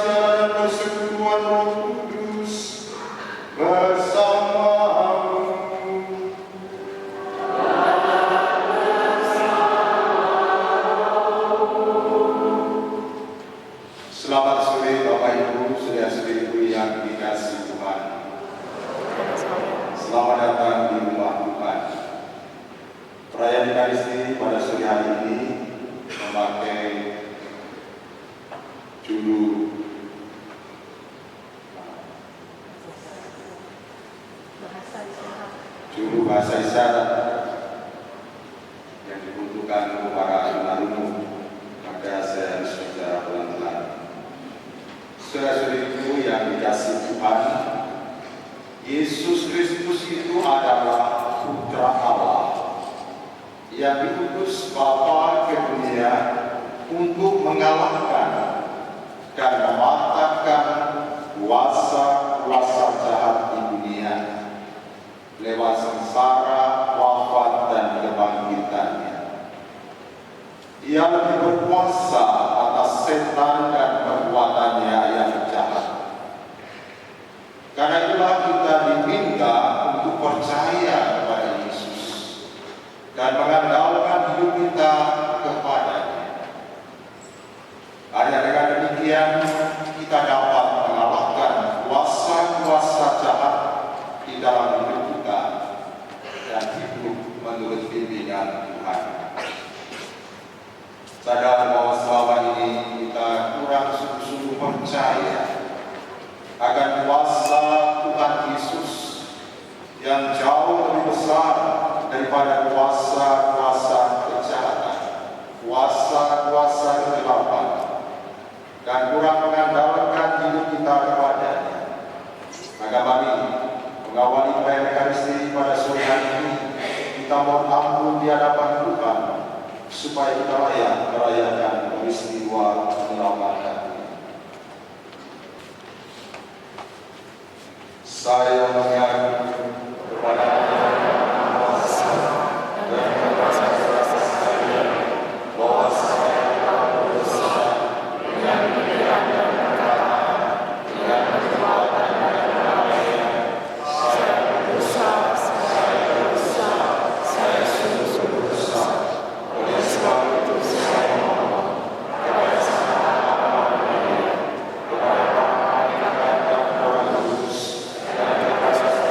dan persekutuan Roh Kudus bersamamu. Selamat sore Bapak Ibu, saudara-saudariku yang dikasihi Tuhan. Selamat datang di rumah Tuhan. Perayaan Ekaristi pada sore hari ini memakai judul bahasa isyarat yang dibutuhkan untuk para alumni, maka saya harus bicara pelan-pelan. Saudara-saudariku yang dikasihi Tuhan, Yesus Kristus itu adalah Putra Allah yang diutus Bapa ke dunia untuk mengalahkan dan mematahkan kuasa-kuasa jahat di dunia lewat sengsara, wafat, dan kebangkitannya. Ia lebih berkuasa atas setan dan perbuatannya yang jahat. Karena itulah kita diminta untuk percaya kepada Yesus dan mengandalkan hidup kita kepadanya. Hanya dengan demikian kita dapat mengalahkan kuasa-kuasa jahat di dalam hidup kita dan hidup menurut bimbingan Tuhan. Sadar bahwa selama ini kita kurang sungguh-sungguh percaya akan kuasa Tuhan Yesus yang jauh lebih besar daripada kuasa-kuasa kejahatan, kuasa-kuasa kegelapan, dan kurang mengandalkan hidup kita kepadanya. Maka mari mengawali perayaan Ekaristi pada sore hari ini, kita mohon ampun di hadapan Tuhan supaya kita layak merayakan peristiwa penyelamatan. Saya mengaku kepada kuasa dan kuasa saya bahwa saya telah berdosa dengan pikiran dan perkataan, dengan perbuatan dan kelalaian. Saya berdosa, saya sungguh berdosa. Oleh sebab itu saya mohon kepada Sang Maha Penyayang, kepada Bapa dan Roh Kudus, dan kepada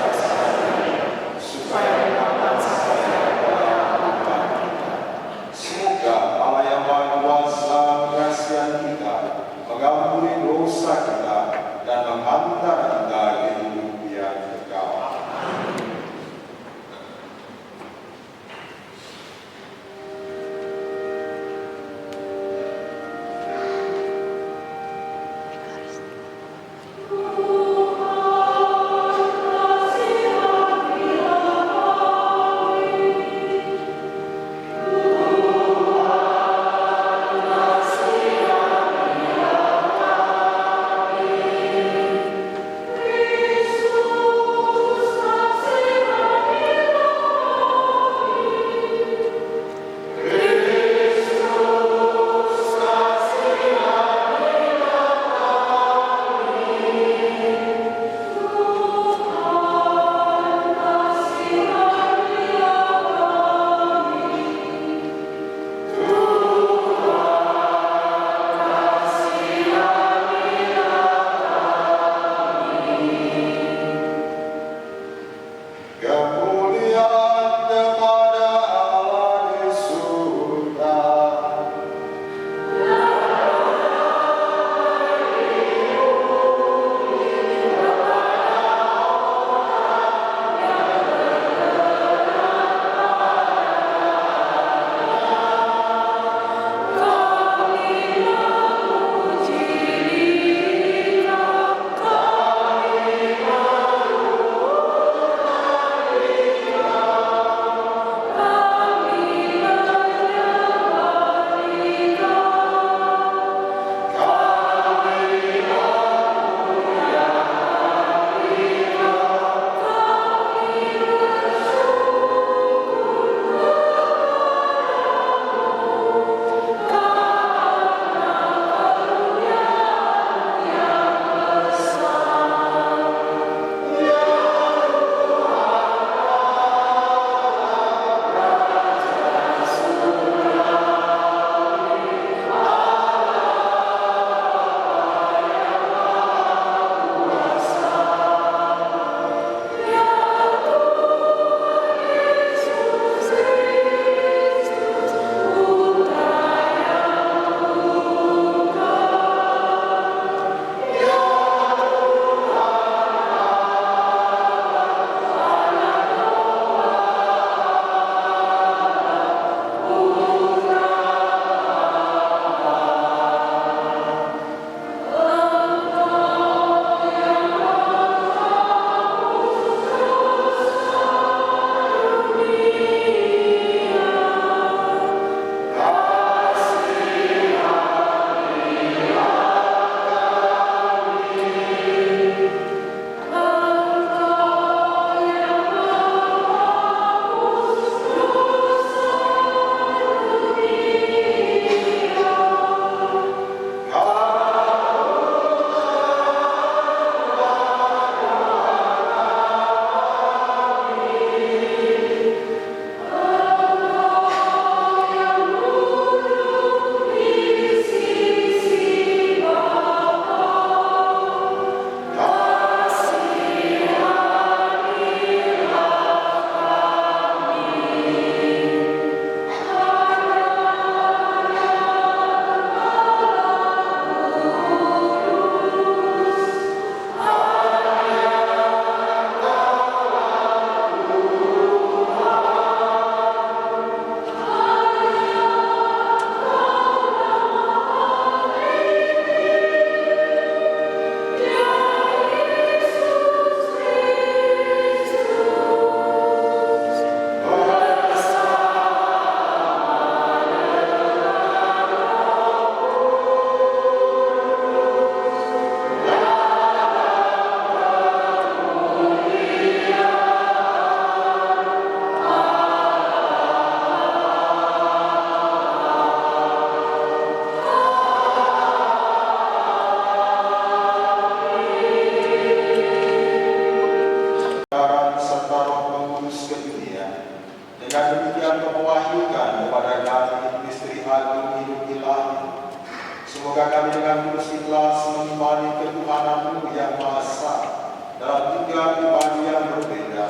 dalam 3 pribadi yang berbeda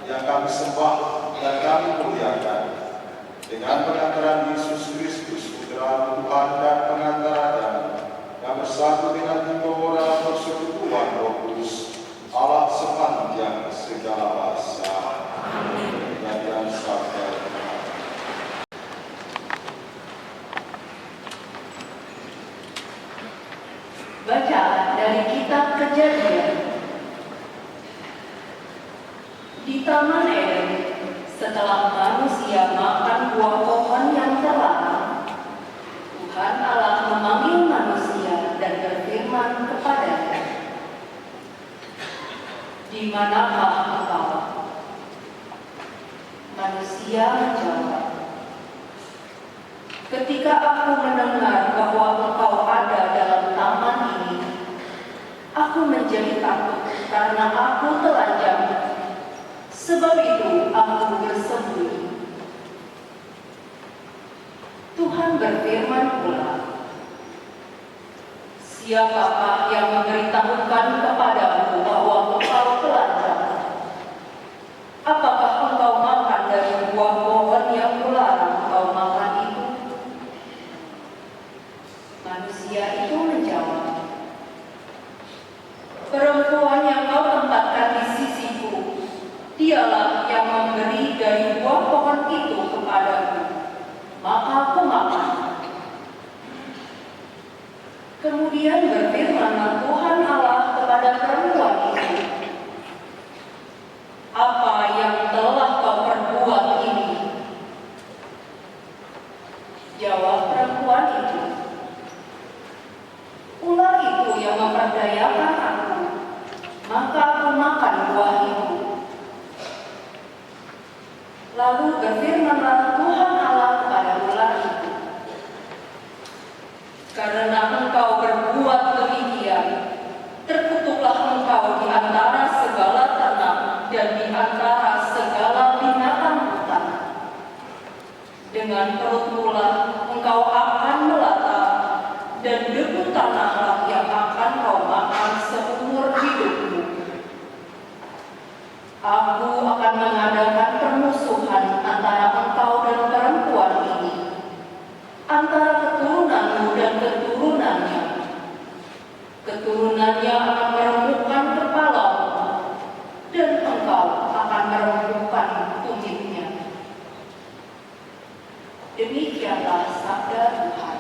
yang kami sembah dan kami muliakan, dengan pengantaran Yesus Kristus, Putra Tuhan dan pengantara kami, yang bersatu dengan 3 orang persekutuan Roh Kudus, Allah sepanjang segala masa. Perjanjian sabda Tuhan. Bacaan dari kitab Kejadian. Di Taman Eden, setelah manusia makan buah pohon yang terlarang, Tuhan Allah memanggil manusia dan berfirman kepadanya, "Di manakah engkau?" Manusia menjawab, "Ketika aku mendengar bahwa engkau ada dalam taman ini, aku menjadi takut karena aku telanjang. Sebab itu aku bersembunyi." Tuhan berfirman pula, "Siapakah yang memberitahukan kepadamu bahwa engkau telanjang? Apakah engkau makan dari buah pohon yang kularang engkau makan itu?" Manusia itu menjawab, "Perempuan yang kau tempatkan di sisiku, dialah yang memberi dari buah pohon itu kepadaku, maka aku makan." Kemudian berfirmanlah Tuhan Allah kepada perempuan itu, "Apa yang telah kau perbuat ini?" Jawab perempuan itu, "Ular itu yang memperdayakan aku, maka aku makan buah itu." Lalu berfirmanlah Tuhan Allah kepada ular itu, "Karena engkau berbuat demikian, terkutuklah engkau di antara segala ternak dan di antara segala binatang hutan. Dengan perutmulah engkau akan melata, dan debu tanahlah yang akan kau makan seumur hidupmu. Aku akan mengadakan permusuhan antara engkau dan perempuan ini, antara keturunanmu dan keturunannya. Keturunannya akan meremukkan kepalamu, dan engkau akan meremukkan tumitnya." Demikianlah sabda Tuhan.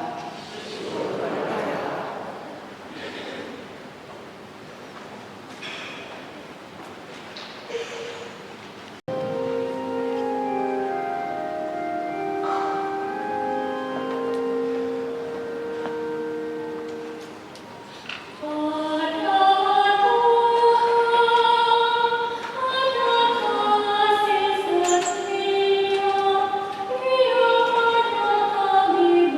Kami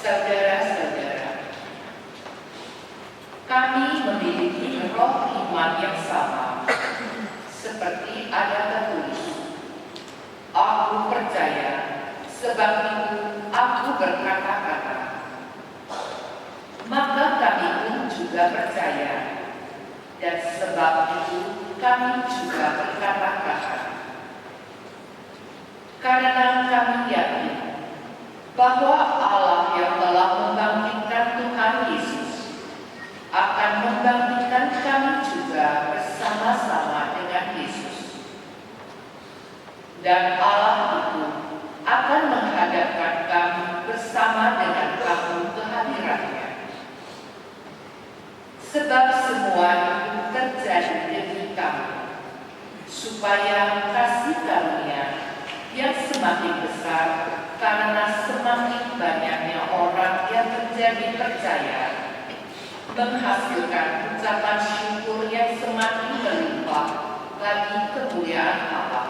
Saudara-saudara, kami memiliki roh iman yang sama, seperti ada tertulis, "Aku percaya, sebab itu aku berkata-kata." Maka kami pun juga percaya, dan sebab itu kami juga berkata-kata. Karena kami yakin bahwa Allah yang telah membangkitkan Tuhan Yesus akan membangkitkan kami juga bersama-sama dengan Yesus. Dan Allah itu akan menghadapkan kami bersama dengan kamu ke hadirat-Nya. Sebab semua itu terjadi demi kamu, supaya kasih karunia yang semakin besar karena semakin banyaknya orang yang menjadi percaya, menghasilkan ucapan syukur yang semakin berlimpah bagi kemuliaan Allah.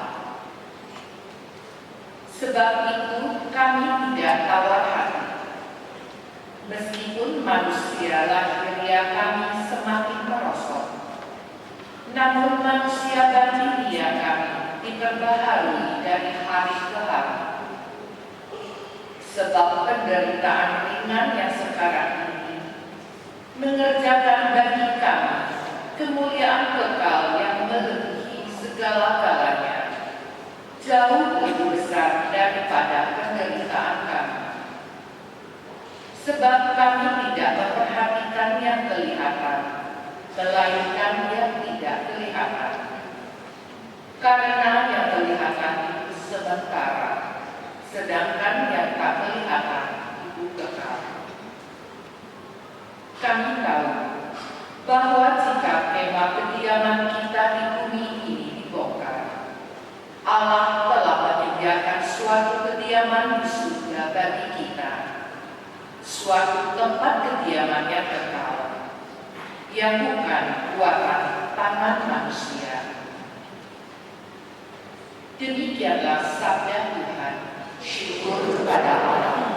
Sebab itu kami tidak tawar hati. Meskipun manusia lahiriah kami semakin merosot, namun manusia batiniah kami diperbaharui dari hari ke hari. Sebab penderitaan ringan yang sekarang ini mengerjakan bagi kami kemuliaan kekal yang melebihi segala-galanya, jauh lebih besar daripada penderitaan kami. Sebab kami tidak memperhatikan yang kelihatan, melainkan yang tidak kelihatan. Karena yang kelihatan itu sementara, sedangkan yang tak kelihatan itu kekal. Kami tahu bahwa jika kemah kediaman kita di bumi ini dibongkar, Allah telah menyediakan suatu kediaman di surga bagi kita, suatu tempat kediaman yang kekal, yang bukan buatan tangan manusia. Demikianlah sabda Tuhan. Syukur kepada Allah.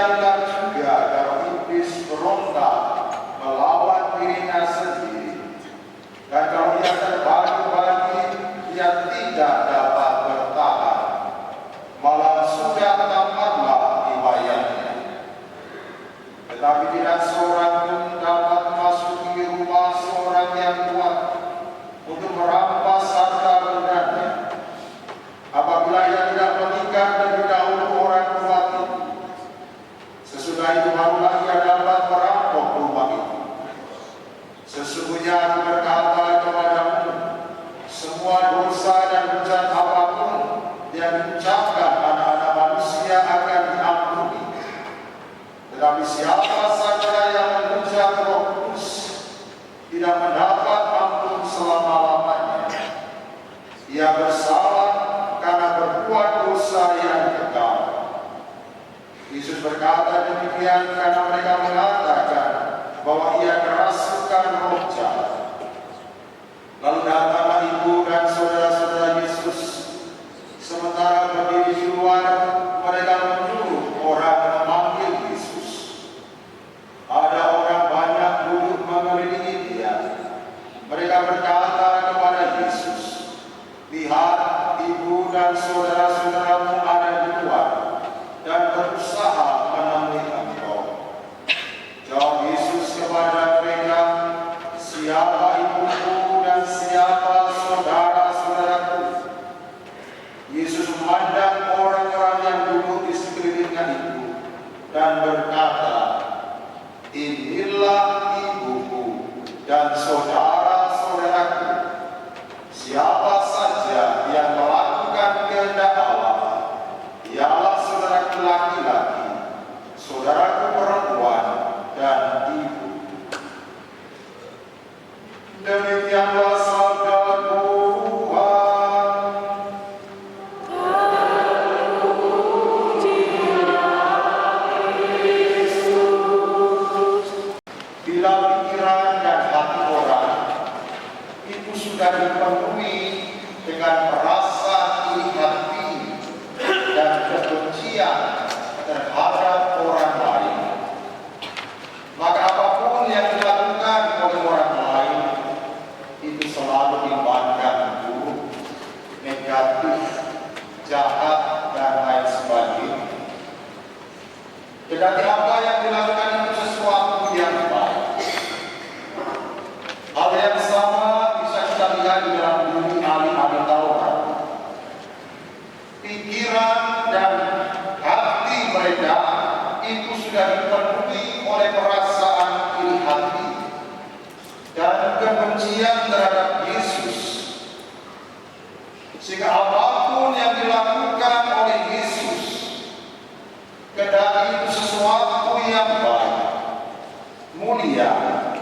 Demikianlah juga kalau iblis berontak melawan dirinya sendiri, dan kalau ia terbagi-bagi, ia tidak dapat bertahan, malah sudah tamatlah riwayatnya. Tetapi tidak seorang pun dapat memasuki rumah seorang yang kuat untuk merampas harta bendanya, apabila ia tidak menikah lebih dahulu orang kuat itu. Sesudah itu barulah ia dapat merampok rumah itu. Sesungguhnya aku berkata kepadamu, semua dosa dan hujat apapun yang diucapkan anak-anak manusia akan diampuni. Tetapi siapa saja yang menghujat Roh Kudus tidak mendapat ampun selama-lamanya. Ia bersalah karena berbuat dosa yang kekal. Yesus berkata demikian karena mereka mengatakan bahwa ia kerasukan roh jahat. Lalu datanglah ibu dan saudara-saudara Yesus. Sementara berdiri di luar, mereka menyuruh orang memanggil Yesus. Ada orang banyak duduk mengelilingi dia. Mereka berkata kepada Yesus, "Lihat, ibu dan saudara-saudaramu ada di luar dan berusaha menemui engkau." Jawab Yesus kepada mereka, "Siapa ibuku dan siapa saudara-saudaraku?" Yesus memandang orang-orang yang duduk di sekelilingnya itu dan berkata, "Inilah ibuku dan saudara-saudaraku. Siapa saja yang melakukan kehendak Allah, ialah saudaraku laki-laki, saudaraku perempuan, dan ibu." Demikianlah sabda Tuhan. Bila pikiran dan hati orang itu sudah dipenuhi dengan perasaan iri hati dan kebencian terhadap orang lain, maka apapun yang dilakukan oleh orang lain itu selalu dipandang buruk, negatif, jahat, dan lain sebagainya. Kendati apa yang dilakukan itu sesuatu yang baik. Hal yang sama bisa kita lihat di dalam diri ahli-ahli Taurat. Pikiran dan hati mereka itu sudah dipenuhi oleh perasaan iri hati dan kebencian terhadap Yesus, sehingga apapun yang dilakukan oleh Yesus, kendati itu sesuatu yang baik, mulia,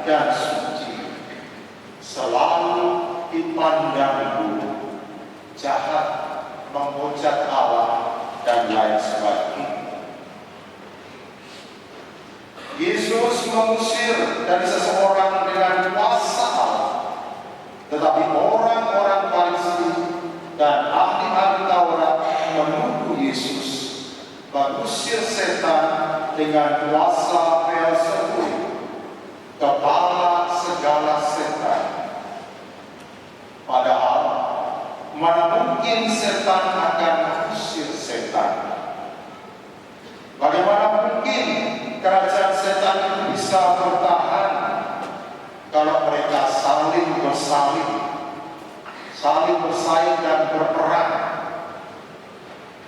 dan suci, selalu dipandang buruk, jahat, menghujat Allah, dan lain sebagainya. Yesus mengusir dari seseorang dengan kuasa Allah, tetapi orang-orang Farisi dan ahli-ahli Taurat menuduh Yesus mengusir setan dengan kuasa Beelzebul, kepala segala setan. Padahal mana mungkin setan akan mengusir setan? Bagaimana mungkin kerajaan setan itu bisa bertahan kalau mereka saling bersaing dan berperang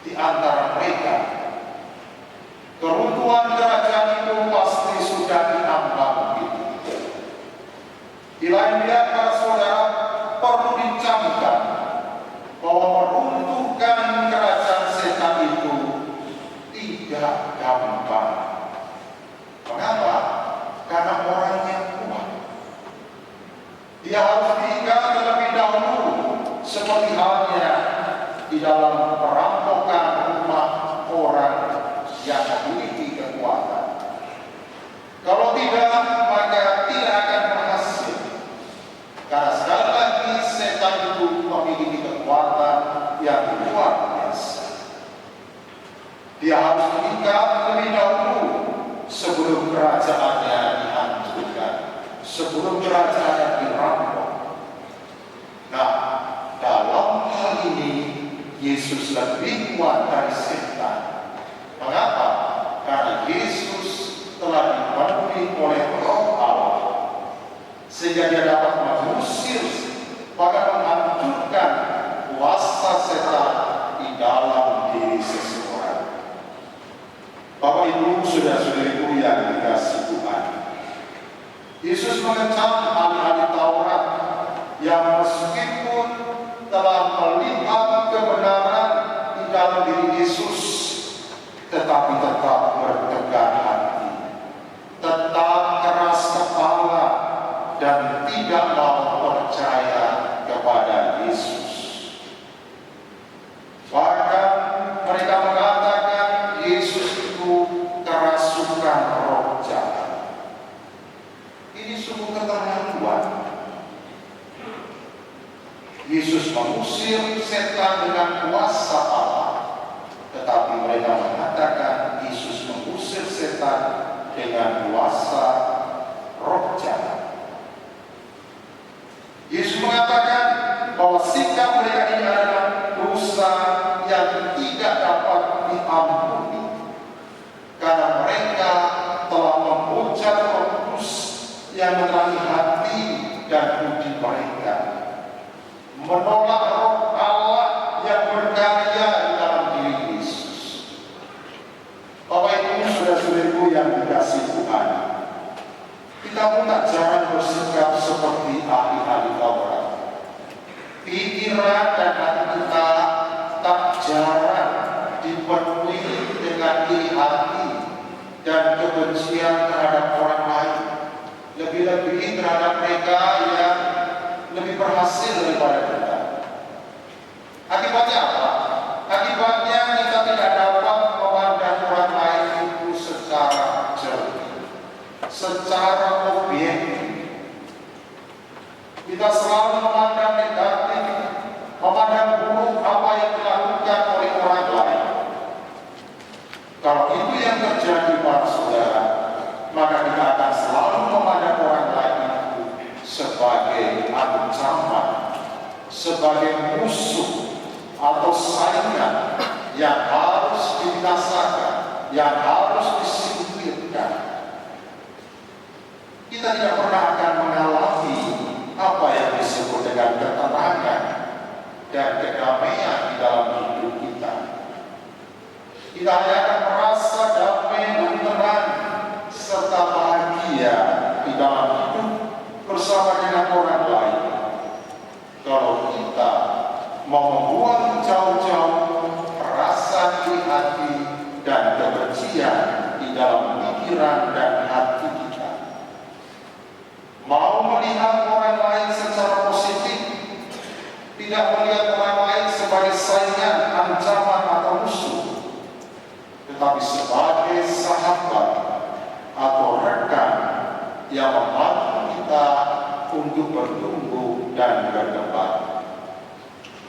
di antara mereka? Keruntuhan kerajaan itu pasti sudah diambang begitu. Di lain pihak, para saudara, perlu dicamkan bahwa meruntuhkan kerajaan setan itu tidak gampang. Mengapa? Karena orangnya kuat. Dia harus diikat terlebih dahulu, seperti halnya di dalam perampokan rumah orang yang memiliki kekuatan. Kalau tidak, maka tidak akan berhasil. Karena sekali lagi setan itu memiliki kekuatan yang luar biasa. Dia harus diikat terlebih dahulu sebelum kerajaannya dihancurkan, sebelum kerajaannya dirampok. Nah, dalam hal ini Yesus lebih kuat dari setan. Mengapa? Karena Yesus telah dipenuhi oleh Roh Allah, sehingga dia dapat mengusir, bahkan menghancurkan kuasa setan di dalam diri seseorang. Bapak Ibu, saudara-saudariku yang dikasihi Tuhan, Yesus mengecam ahli-ahli Taurat yang meskipun telah melihat kebenaran di dalam diri Yesus, tetapi tetap bertegar hati, tetap keras kepala, dan tidak mau percaya kepada Yesus. Bahkan mereka mengatakan Yesus itu kerasukan roh jahat. Ini sungguh keterlaluan. Yesus mengusir setan dengan kuasa Allah, tetapi mereka mengatakan Yesus mengusir setan dengan kuasa roh jahat. Yesus mengatakan bahwa sikap mereka ini adalah dosa yang tidak dapat diampuni, karena mereka telah menghujat Roh Kudus yang menerangi hati dan budi mereka, menolak Roh Allah yang berkarya di dalam diri Yesus. Bapak Ibu, saudara-saudariku yang dikasihi Tuhan, kita pun tak jarang bersikap seperti ahli-ahli Taurat. Pikiran dan hati kita tak jarang dipenuhi dengan iri hati dan kebencian terhadap orang lain, lebih-lebih terhadap mereka yang lebih berhasil daripada kita. Akibatnya apa? Akibatnya kita tidak dapat memandang orang lain itu secara jernih, secara objektif. Kita selalu memandang negatif, memandang buruk apa yang dilakukan oleh orang lain. Kalau itu yang terjadi pada saudara, maka kita akan selalu memandang orang lain itu sebagai ancaman, sebagai musuh atau saingan yang harus dibinasakan, yang harus disingkirkan. Kita tidak pernah akan mengalami apa yang disebut dengan ketenangan dan kedamaian di dalam hidup kita. Kita hanya akan merasa damai dan tenang serta bahagia di dalam hidup bersama dengan orang lain kalau kita mau membuang jauh-jauh rasa iri hati dan kebencian di dalam pikiran dan hati kita. Mau melihat orang lain secara positif, tidak melihat orang lain sebagai saingan, ancaman atau musuh, tetapi sebagai sahabat atau rekan yang membantu kita untuk bertumbuh dan berkembang.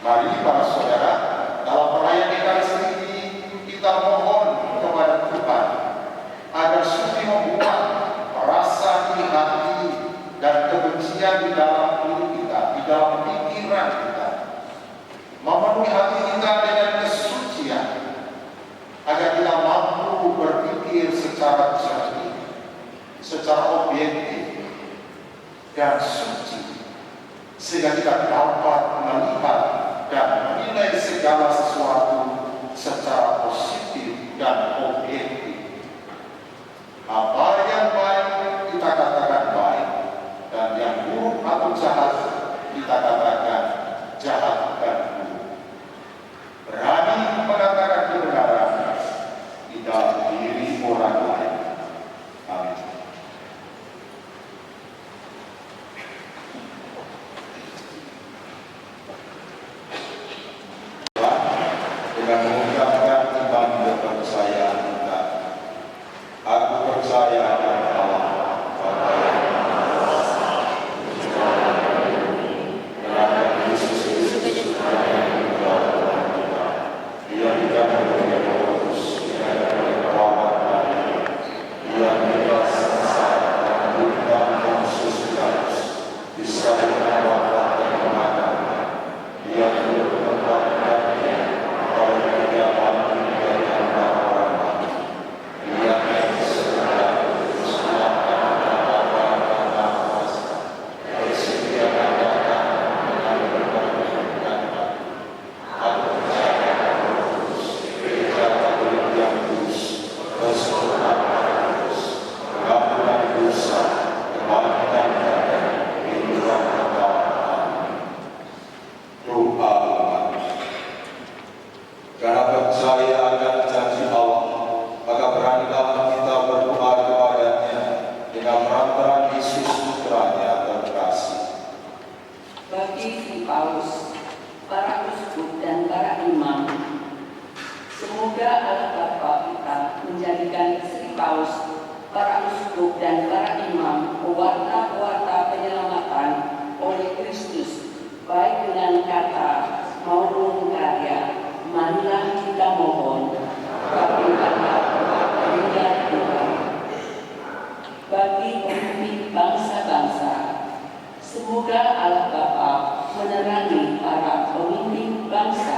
Mari para saudara, dalam perayaan Ekaristi ini kita mohon kepada Tuhan agar sudi membuat rasa iri hati dan kebencian di dalam diri kita, di dalam pikiran kita, memenuhi hati kita dengan kesucian, agar kita mampu berpikir secara jernih, secara objektif dan suci, sehingga kita dapat melihat dan menilai segala sesuatu secara positif dan objektif. Apa yang baik kita katakan baik, dan yang buruk atau jahat kita katakan jahat dan buruk. Berani mengatakan kebenaran di dalam diri orang lain. Amin. Dengan mengucapkan iman kepercayaan kita si Paus, para uskup dan para imam, pewarta-pewarta penyelamatan oleh Kristus, baik dengan kata maupun karya, marilah kita mohon, kabulkanlah doa kami ya Tuhan. Bagi pemimpin bangsa-bangsa, semoga Allah Bapa menerangi para pemimpin bangsa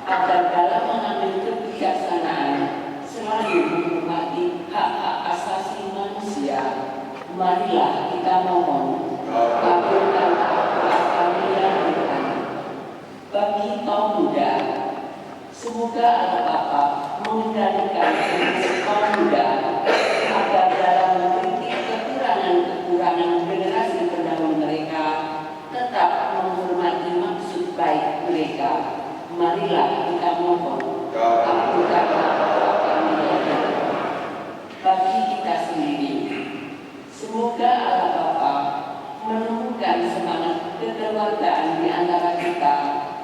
agar dalam mengambil kebijaksanaan selalu menghormati hak-hak asasi manusia. Marilah kita mohon, kabulkanlah doa kami ya Tuhan. Bagi kaum muda, semoga Allah Bapa mengendalikan kondisi kaum muda agar dalam mengkritik kekurangan generasi pendahulu mereka tetap menghormati maksud baik mereka. Marilah kita mohon, kabulkanlah doa kami ya Tuhan. Bagi kita sendiri, semoga Allah Bapa menemukan semangat kekeluargaan di antara kita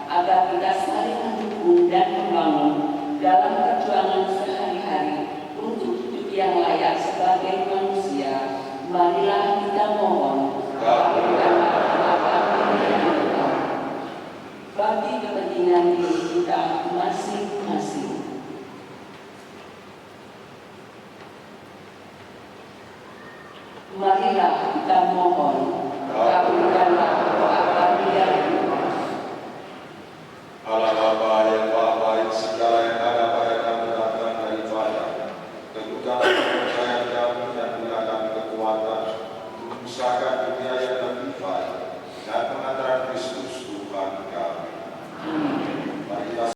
agar kita saling mendukung dan membangun dalam perjuangan sehari-hari untuk hidup yang layak sebagai manusia. Marilah kita mohon, kabulkanlah doa kami ya Tuhan. Bagi kepentingan diri kita masing-masing, marilah kita mohon, kabulkanlah doa kami ya Tuhan. Allah Bapa yang Maha Baik, segala yang ada pada kami datang daripada kedudukan kepercayaan kami dan berikan kami kekuatan untuk mengusahakan dunia yang lebih baik dan pengantaran Kristus Tuhan kami. Mari kita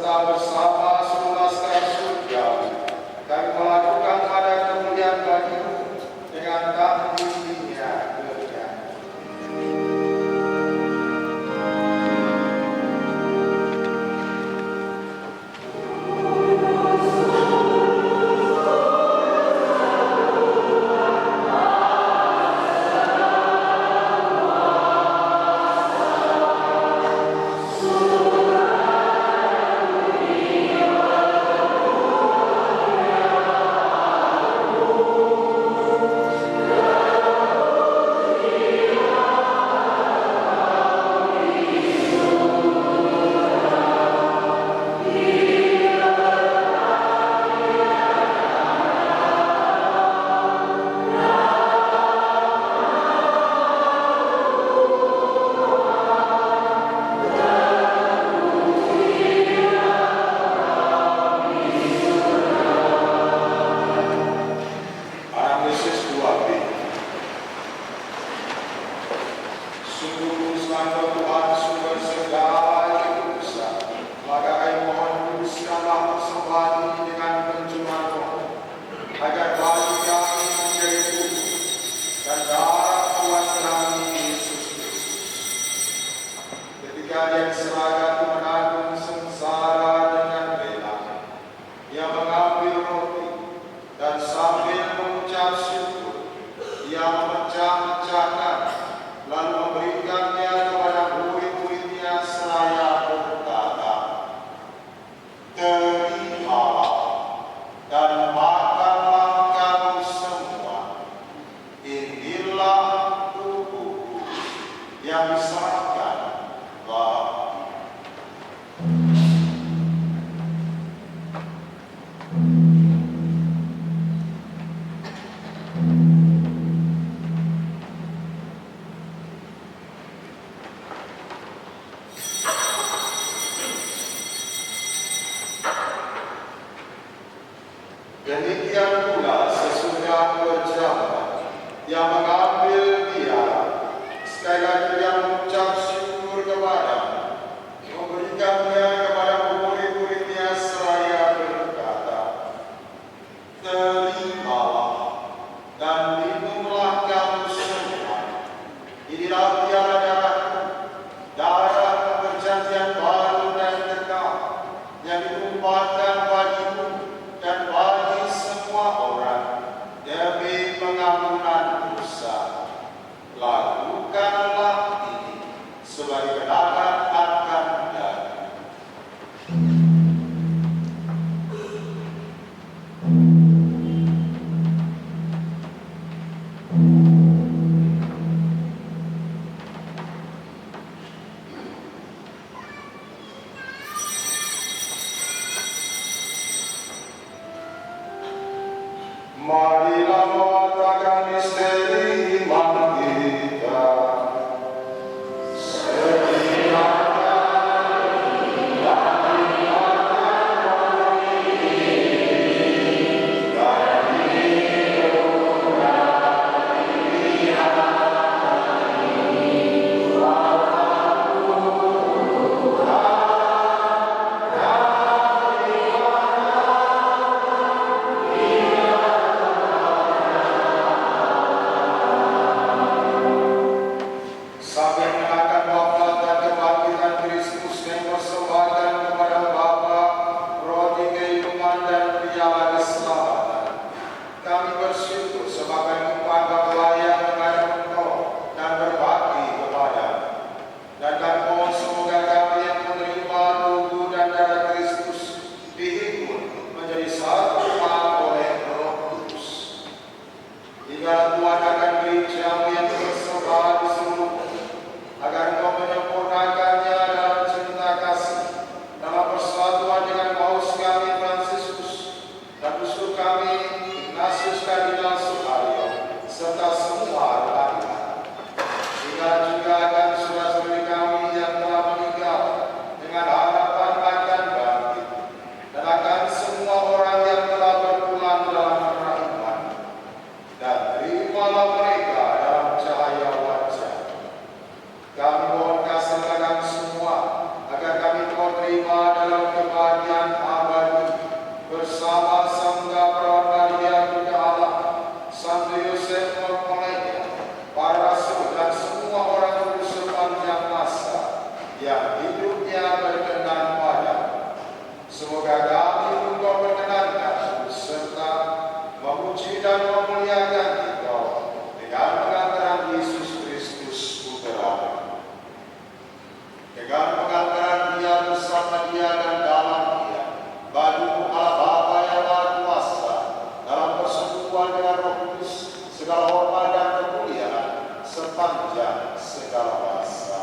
serta bersama seluruh laskar surgawi, kami melakukan pada kemuliaan bagimu dengan takdir dunia dunia. Demikian pula sesudah berjamaah yang mengambil dia, sekali lagi dia mengucap syukur kepada-Mu, memberikannya kepada murid-muridnya seraya berkata, "Terimalah dan minumlah kamu semua. Inilah piala darahku, darah perjanjian baru dan kekal, yang ditumpahkan bagimu dan bagi semua orang demi pengampunan dosa. Lakukanlah ini sebagai kenangan akan daging." Marilah mengatakan misteri iman kita. dalam kebahagiaan abadi bersama Sangga Perawan Maria Bunda Allah, Santo Yosef Mempelainya, para rasul dan semua orang kudus sepanjang masa yang hidupnya berkenan pada. Semoga kami Engkau perkenankan serta memuji dan memuliakan Engkau dengan pengantaran Yesus Kristus Putra. Dengan pengantaran Dia, bersama Dia dan dalam Dia, bagi Allah Bapa yang Maha Kuasa, dalam persekutuan dengan Roh Kudus, segala hormat dan kemuliaan sepanjang segala masa.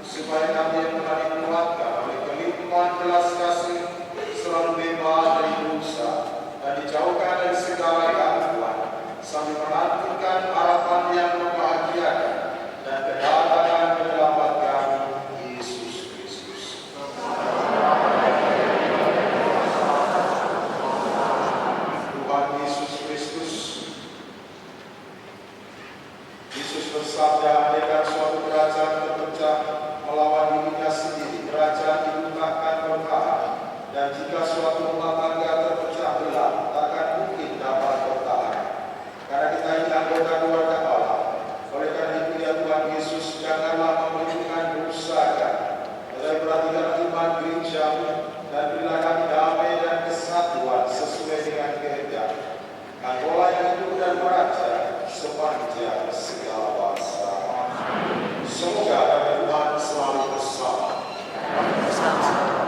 Supaya kami yang telah dikuatkan oleh kelimpahan belas kasih selalu bebas dari dosa dan dijauhkan dari segala gangguan, sambil menantikan harapan yang membahagiakan dan kedatangan penyelamat kami, Yesus Kristus. Tuhan Yesus Kristus, Yesus bersabda, andaikan suatu kerajaan terpecah melawan dirinya sendiri, kerajaan itu takkan bertahan, dan jika suatu rumah tangga terpecah belah, takkan mungkin dapat bertahan. Karena kita ini anggota keluarga Allah. Oleh karena itu ya Tuhan Yesus, janganlah memberikan dosa kami, tetapi perhatikan iman gerejamu, dan berilah kami damai dan kesatuan sesuai dengan kehendak. Engkaulah yang hidup dan meraja sepanjang segala masa. Semoga Tuhan selalu bersama. Amen.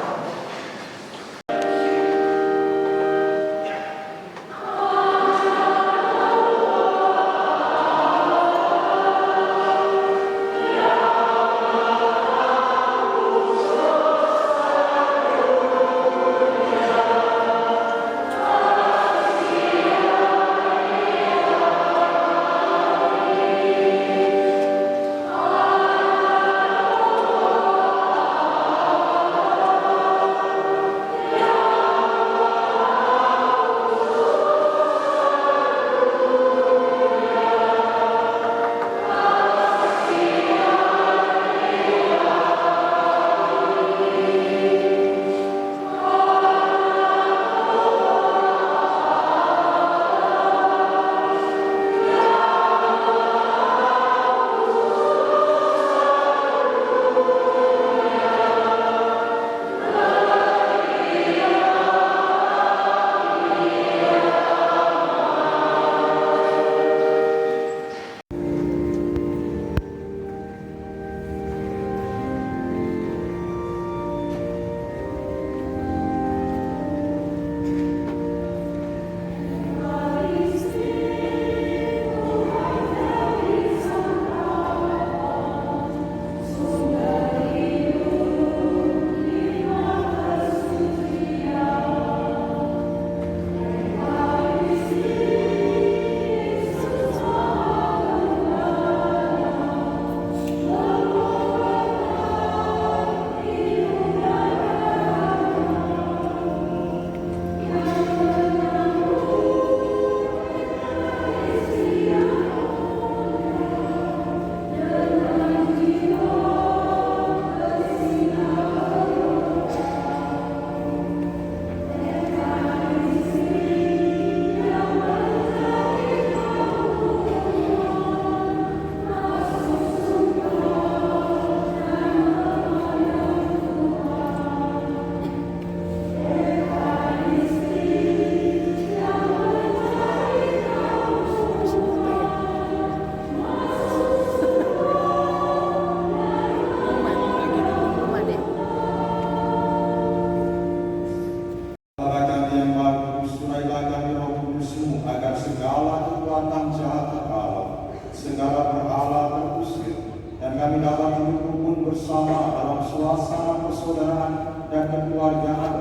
persaudaraan dan kekeluargaan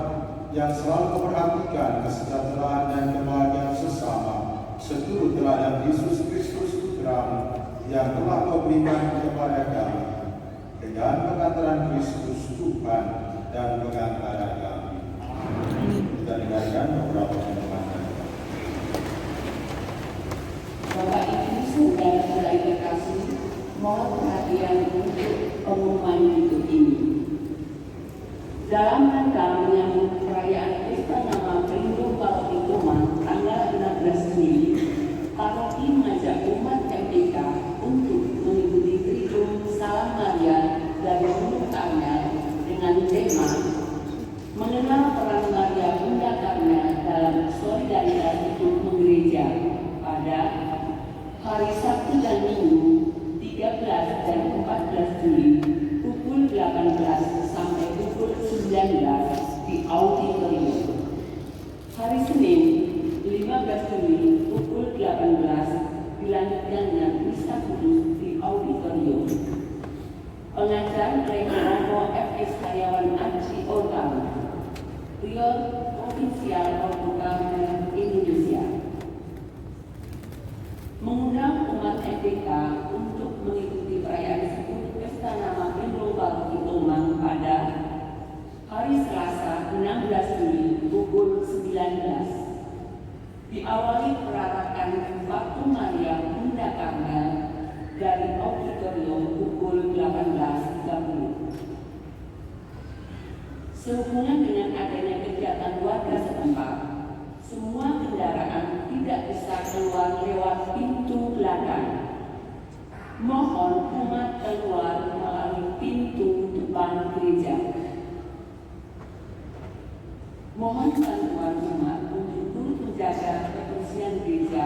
yang selalu memperhatikan kesejahteraan dan kebahagiaan sesama seturut teladan Yesus Kristus Putra-Mu yang telah Kau berikan kepada kami. Dengan pengantaran Kristus Tuhan dan pengantara kami. Kita dengarkan beberapa pengumuman. Bapak Ibu saudara-saudara yang terkasih, mohon perhatian untuk pengumuman berikut ini. Dalam rangka menyambut perayaan Pesta Nama Perindu Paroki Tomang tanggal 16 Juli, Paroki mengajak umat MPK untuk mengikuti Triduum Salam Maria dari Bunda Karmel dengan tema mengenal peran Maria Bunda Karmel dalam solidaritas hidup menggereja pada hari Sabtu dan Minggu 13 dan 14 Juli pukul 18 sampai pukul 19 di auditorium. Hari Senin 15 Juli pukul 18 dilanjutkan dengan misa kudus di auditorium. Pengajar Rektor FS Karyawan Aji Organ, Prior Provinsial Portugal Indonesia, mengundang umat MPK untuk mengikuti perayaan disebut Pesta Nama Perindu Paroki Tomang pada hari Selasa 16 Juli pukul 19. Diawali perarakan Waktu Maria Bunda Karmel dari auditorium pukul 18.30. Sehubungan dengan adanya kegiatan warga setempat, semua kendaraan tidak bisa keluar lewat pintu belakang. Mohon umat keluar melalui pintu depan gereja. Mohon bantuan umat untuk turut menjaga kebersihan gereja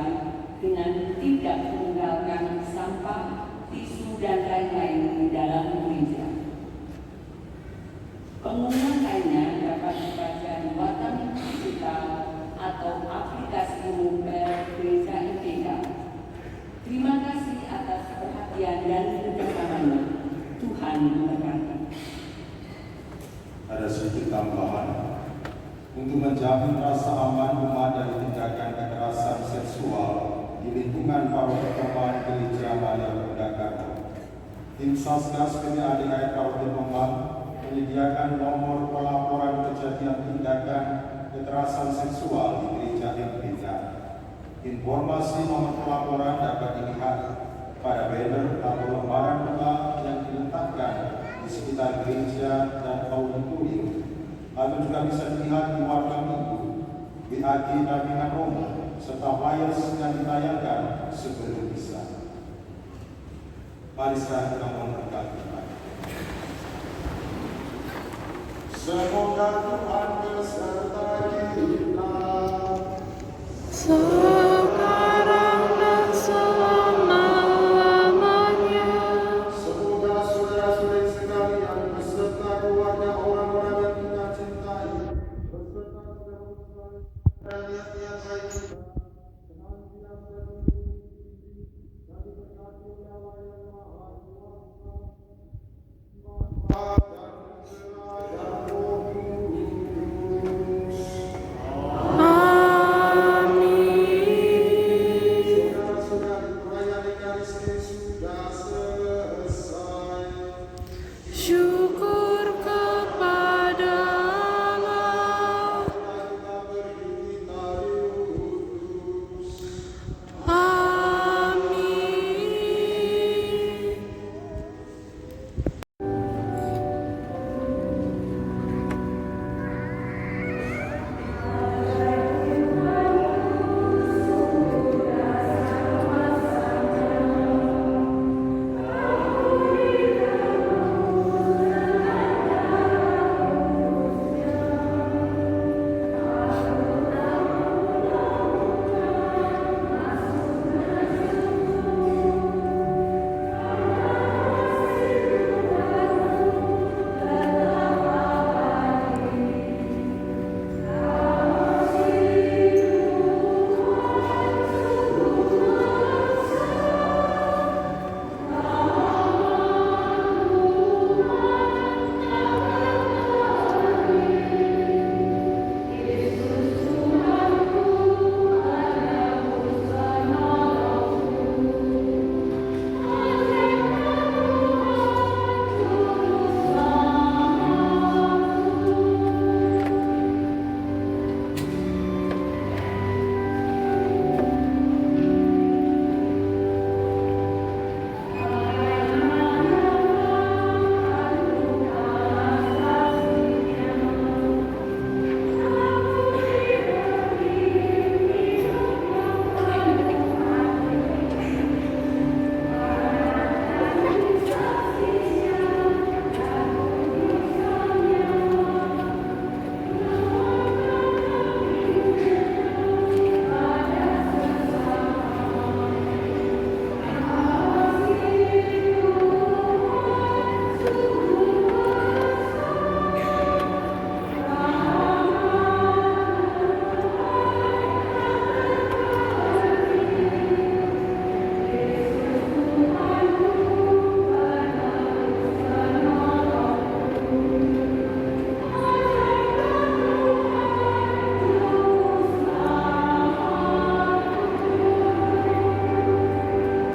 dengan tidak meninggalkan sampah, tisu, dan lain-lain di dalam gereja. Pengumuman lainnya dapat dibaca di Warta Digital atau aplikasi mobile Gereja MPK. Terima kasih atas perhatian dan kerjasamanya. Tuhan memberkati. Ada sedikit tambahan untuk menjamin rasa aman umat dari tindakan kekerasan seksual di lingkungan Paroki Tomang Gereja Maria Bunda Karmel. Tim Satgas PPADAI Paroki Tomang menyediakan nomor pelaporan kejadian tindakan kekerasan seksual di gereja MPK. Informasi nomor pelaporan dapat dilihat pada banner atau lembaran bunga yang diletakkan di sekitar gereja dan auditorium, atau juga bisa dilihat di Warta Minggu, WAG Dampingan Romo, serta flyers yang ditayangkan sebelum misa. Mari sekarang kita memberkati. Semoga Tuhan beserta kita. Sekarang dan selama-lamanya. Semoga saudara-saudari sekalian beserta keluarga orang-orang yang kita cintai, beserta saudara-saudara dan niat-niat baik kita, senantiasa diberkati dan diberkati oleh Allah yang Maha Kuasa, Bapa dan Putra